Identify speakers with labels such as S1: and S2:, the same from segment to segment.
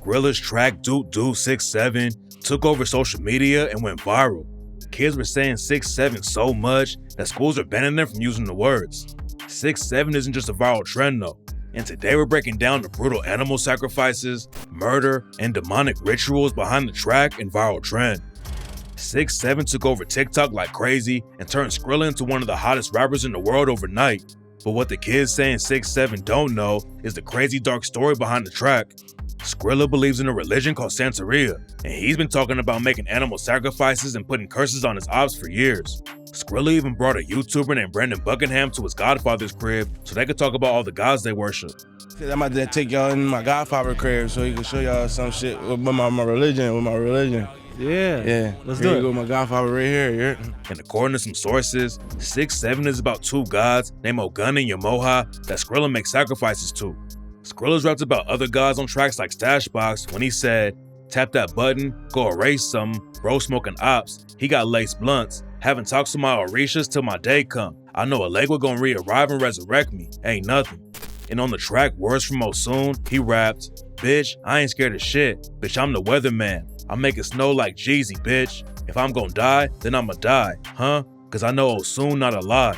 S1: Skrilla's track Doot Doot 6'7" took over social media and went viral. Kids were saying 6'7" so much that schools are banning them from using the words. 6'7" isn't just a viral trend though, and today we're breaking down the brutal animal sacrifices, murder, and demonic rituals behind the track and viral trend. 6'7" took over TikTok like crazy and turned Skrilla into one of the hottest rappers in the world overnight. But what the kids saying 6'7" don't know is the crazy dark story behind the track. Skrilla believes in a religion called Santeria, and he's been talking about making animal sacrifices and putting curses on his ops for years. Skrilla even brought a YouTuber named Brandon Buckingham to his godfather's crib so they could talk about all the gods they worship.
S2: I'm about to take y'all in my godfather crib so he can show y'all some shit with my religion. Yeah. Let's do it. Go, my godfather right here, yeah.
S1: And according to some sources, 6'7" is about two gods named Ogun and Yamoha that Skrilla makes sacrifices to. Skrilla's rapped about other gods on tracks like Stashbox when he said, "Tap that button, go erase something, bro smoking ops, he got laced blunts, haven't talked to my Orishas till my day come. I know a leg will gon' re-arrive and resurrect me, ain't nothing." And on the track Words from Osun, he rapped, "Bitch, I ain't scared of shit, bitch I'm the weatherman. I'm making snow like Jeezy, bitch. If I'm gon' die, then I'ma die, huh? Cause I know Osun not alive."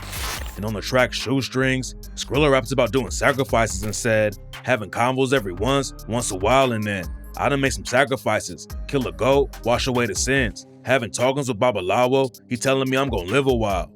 S1: And on the track Shoestrings, Skrilla raps about doing sacrifices and said, "Having convos every once a while and then. I done make some sacrifices, kill a goat, wash away the sins. Having talkings with Babalawo, he telling me I'm gonna live a while."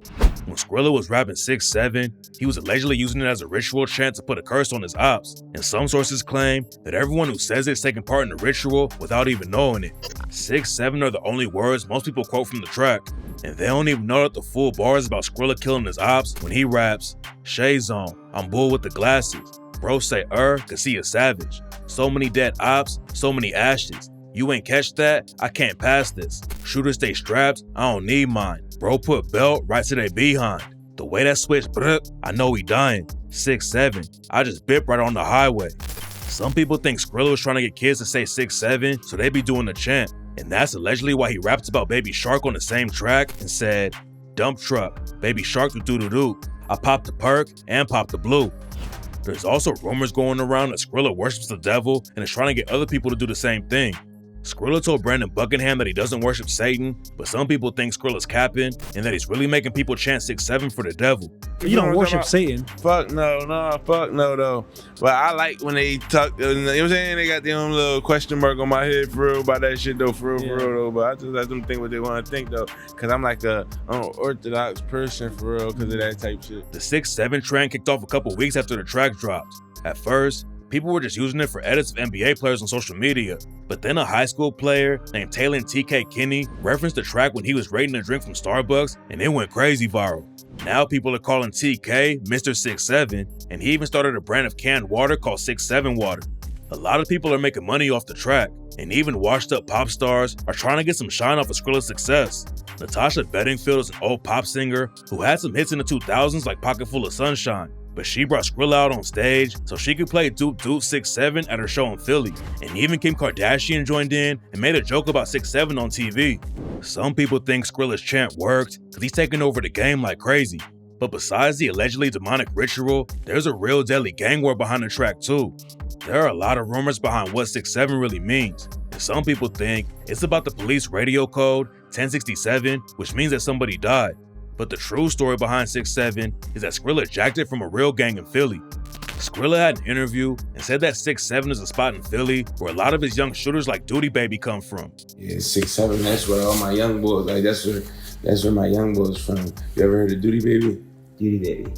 S1: When Skrilla was rapping 6'7", he was allegedly using it as a ritual chant to put a curse on his ops, and some sources claim that everyone who says it's taking part in the ritual without even knowing it. 6'7" are the only words most people quote from the track, and they don't even know that the full bar is about Skrilla killing his ops when he raps, "Shades on, I'm bull with the glasses. Bro say cause he a savage. So many dead ops, so many ashes. You ain't catch that? I can't pass this. Shooters stay strapped, I don't need mine. Bro put belt right to their behind. The way that switch, I know he dying. 6'7", I just bit right on the highway." Some people think Skrilla was trying to get kids to say 6'7", so they be doing the chant. And that's allegedly why he rapped about Baby Shark on the same track and said, "Dump truck, Baby Shark do-do-do-do. I popped the perk and popped the blue." There's also rumors going around that Skrilla worships the devil and is trying to get other people to do the same thing. Skrilla told Brandon Buckingham that he doesn't worship Satan, but some people think Skrilla's capping and that he's really making people chant 6'7" for the devil.
S3: You don't worship Satan.
S2: Fuck no though. But I like when they talk, you know what I'm saying? They got their own little question mark on my head for real about that shit though, for real though. But I just let them think what they want to think though, cause I'm like a unorthodox person for real cause of that type shit.
S1: The 6'7" trend kicked off a couple weeks after the track dropped. At first, people were just using it for edits of NBA players on social media, but then a high school player named Taylor TK Kinney referenced the track when he was rating a drink from Starbucks, and it went crazy viral. Now people are calling TK Mr. 6'7", and he even started a brand of canned water called 6'7 Water. A lot of people are making money off the track, and even washed-up pop stars are trying to get some shine off of Skrilla's success. Natasha Bedingfield is an old pop singer who had some hits in the 2000s like Pocket Full of Sunshine, but she brought Skrilla out on stage so she could play Doot Doot 6'7" at her show in Philly. And even Kim Kardashian joined in and made a joke about 6'7" on TV. Some people think Skrilla's chant worked because he's taking over the game like crazy. But besides the allegedly demonic ritual, there's a real deadly gang war behind the track too. There are a lot of rumors behind what 6'7" really means. And some people think it's about the police radio code 1067, which means that somebody died. But the true story behind 6'7" is that Skrilla jacked it from a real gang in Philly. Skrilla had an interview and said that 6'7" is a spot in Philly where a lot of his young shooters like Duty Baby come from.
S4: Yeah, 6'7", that's where all my young boys, like that's where my young boys from. You ever heard of Duty Baby?
S5: Duty Baby.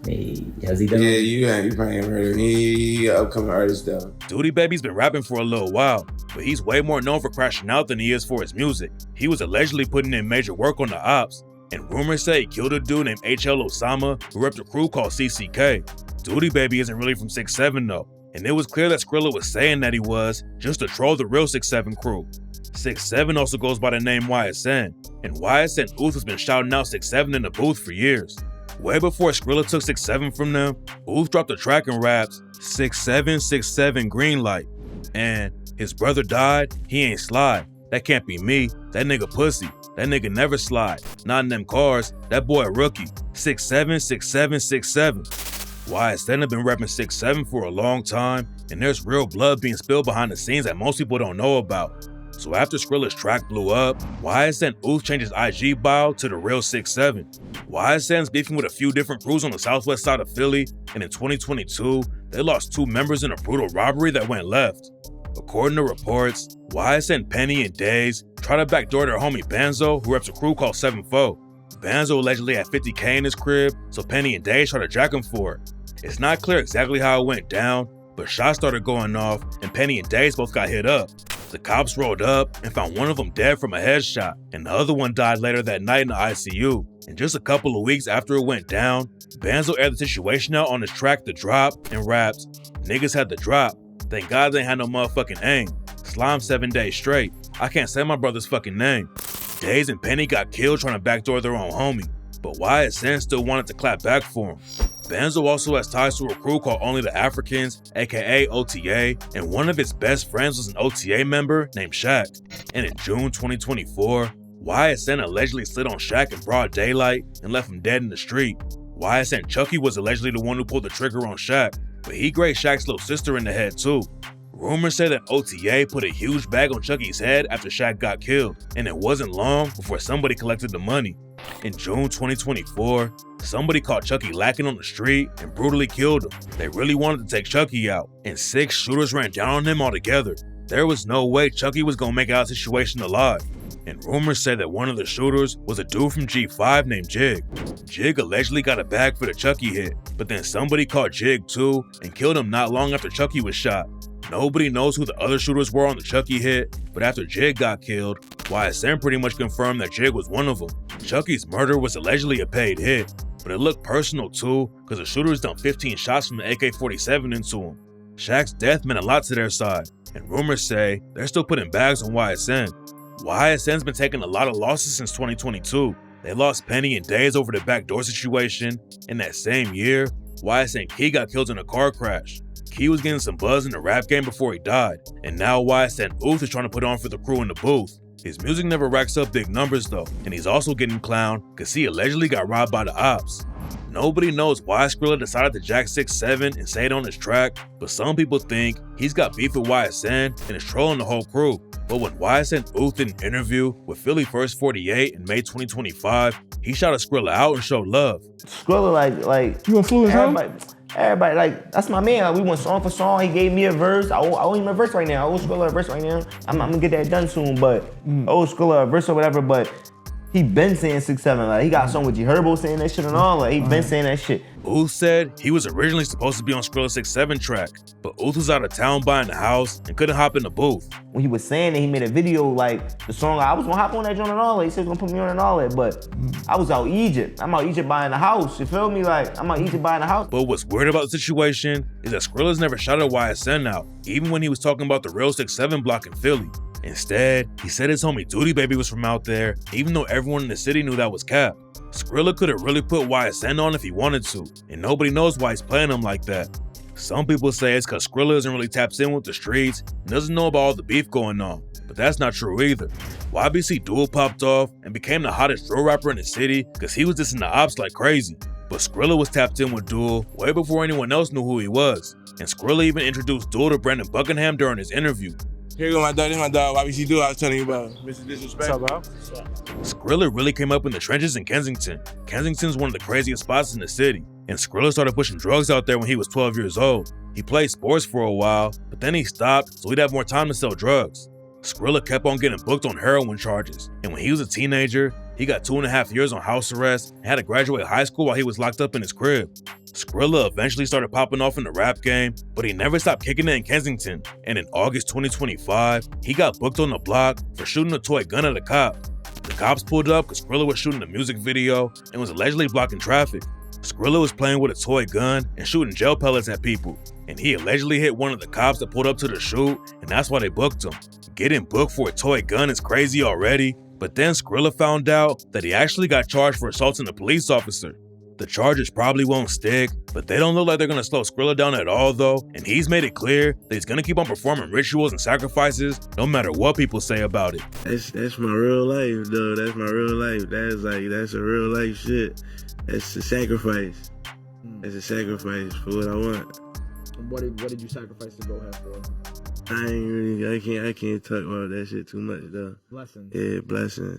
S5: Hey, how's he done?
S4: Yeah, you probably haven't heard of him. He upcoming artist though.
S1: Duty Baby's been rapping for a little while, but he's way more known for crashing out than he is for his music. He was allegedly putting in major work on the ops, and rumors say he killed a dude named HL Osama who repped a crew called CCK. Duty Baby isn't really from 6'7" though, and it was clear that Skrilla was saying that he was, just to troll the real 6'7" crew. 6'7" also goes by the name YSN, and YSN Ooth has been shouting out 6'7" in the booth for years. Way before Skrilla took 6'7" from them, Ooth dropped a track and raps 6'7", 6'7", green light. And his brother died, he ain't slide. That can't be me, that nigga pussy. That nigga never slide. Not in them cars, that boy a rookie. 6'7", 6'7", 6'7". YSN had been repping 6'7" for a long time, and there's real blood being spilled behind the scenes that most people don't know about. So after Skrilla's track blew up, YSN Ooth changed his IG bio to the real 6'7". YSN's beefing with a few different crews on the southwest side of Philly, and in 2022, they lost 2 members in a brutal robbery that went left. According to reports, YSN Penny and Days tried to backdoor their homie Bayzoo, who reps a crew called 7-4. Bayzoo allegedly had 50K in his crib, so Penny and Days tried to jack him for it. It's not clear exactly how it went down, but shots started going off and Penny and Days both got hit up. The cops rolled up and found one of them dead from a headshot, and the other one died later that night in the ICU. And just a couple of weeks after it went down, Bayzoo aired the situation out on his track The Drop and raps, "Niggas had the drop. Thank God they had no motherfucking aim. Slime 7 days straight. I can't say my brother's fucking name." Days and Penny got killed trying to backdoor their own homie, but YSN still wanted to clap back for him. Bayzoo also has ties to a crew called Only the Africans, aka OTA, and one of his best friends was an OTA member named Shaq. And in June 2024, YSN allegedly slid on Shaq in broad daylight and left him dead in the street. YSN Chucky was allegedly the one who pulled the trigger on Shaq, but he grazed Shaq's little sister in the head too. Rumors say that OTA put a huge bag on Chucky's head after Shaq got killed, and it wasn't long before somebody collected the money. In June 2024, somebody caught Chucky lacking on the street and brutally killed him. They really wanted to take Chucky out, and 6 shooters ran down on him altogether. There was no way Chucky was gonna make it out of the situation alive. And rumors say that one of the shooters was a dude from G5 named Jig. Jig allegedly got a bag for the Chucky hit, but then somebody caught Jig too and killed him not long after Chucky was shot. Nobody knows who the other shooters were on the Chucky hit, but after Jig got killed, YSN pretty much confirmed that Jig was one of them. Chucky's murder was allegedly a paid hit, but it looked personal too, because the shooters dumped 15 shots from the AK-47 into him. Shaq's death meant a lot to their side, and rumors say they're still putting bags on YSN. YSN's been taking a lot of losses since 2022. They lost Penny and Days over the backdoor situation. In that same year, YSN Key got killed in a car crash. Key was getting some buzz in the rap game before he died, and now YSN Ooth is trying to put on for the crew in the booth. His music never racks up big numbers though, and he's also getting clowned because he allegedly got robbed by the Opps. Nobody knows why Skrilla decided to jack 6'7" and say it on his track, but some people think he's got beef with YSN and is trolling the whole crew. But when YSN Ooth did an interview with Philly First 48 in May 2025, he shouted Skrilla out and showed love.
S3: Skrilla like
S6: You influence him?
S3: Everybody, like, that's my man. Like, we went song for song. He gave me a verse. I owe him a verse right now. I owe Skrilla a verse right now. I'm gonna get that done soon, but I owe Skrilla a verse or whatever, but he been saying 6'7". Like, he got a song with G Herbo saying that shit and all. Like, he been saying that shit.
S1: Ooth said he was originally supposed to be on Skrilla's 6'7" track, but Ooth was out of town buying a house and couldn't hop in the booth.
S3: When he was saying that, he made a video, like, the song, I was gonna hop on that joint and all that. He said he was gonna put me on and all that, but I was out Egypt. I'm out Egypt buying a house, you feel me? Like, I'm out Egypt buying a house.
S1: But what's weird about the situation is that Skrilla's never shouted YSN out, even when he was talking about the real 6'7" block in Philly. Instead, he said his homie Duty Baby was from out there, even though everyone in the city knew that was cap. Skrilla could have really put YSN on if he wanted to, and nobody knows why he's playing him like that. Some people say it's cause Skrilla isn't really tapped in with the streets and doesn't know about all the beef going on, but that's not true either. YBC Duel popped off and became the hottest drill rapper in the city because he was dissing the Opps like crazy. But Skrilla was tapped in with Duel way before anyone else knew who he was, and Skrilla even introduced Duel to Brandon Buckingham during his interview.
S2: Here go my dog. This my dog. YBC Duel I was telling you about. Mr. Disrespect.
S6: What's up, bro?
S1: Skrilla really came up in the trenches in Kensington. Kensington's one of the craziest spots in the city, and Skrilla started pushing drugs out there when he was 12 years old. He played sports for a while, but then he stopped so he'd have more time to sell drugs. Skrilla kept on getting booked on heroin charges, and when he was a teenager, he got 2.5 years on house arrest and had to graduate high school while he was locked up in his crib. Skrilla eventually started popping off in the rap game, but he never stopped kicking it in Kensington, and in August 2025, he got booked on the block for shooting a toy gun at a cop. The cops pulled up because Skrilla was shooting a music video and was allegedly blocking traffic. Skrilla was playing with a toy gun and shooting gel pellets at people, and he allegedly hit one of the cops that pulled up to the shoot, and that's why they booked him. Getting booked for a toy gun is crazy already, but then Skrilla found out that he actually got charged for assaulting a police officer. The charges probably won't stick, but they don't look like they're gonna slow Skrilla down at all though, and he's made it clear that he's gonna keep on performing rituals and sacrifices no matter what people say about it.
S4: That's my real life, though. That's my real life. That's a real life shit. That's a sacrifice.
S2: It's a sacrifice for what I want.
S6: And what did you sacrifice to go ahead for?
S2: I can't talk about that shit too much though.
S6: Blessings.
S2: Yeah, blessings.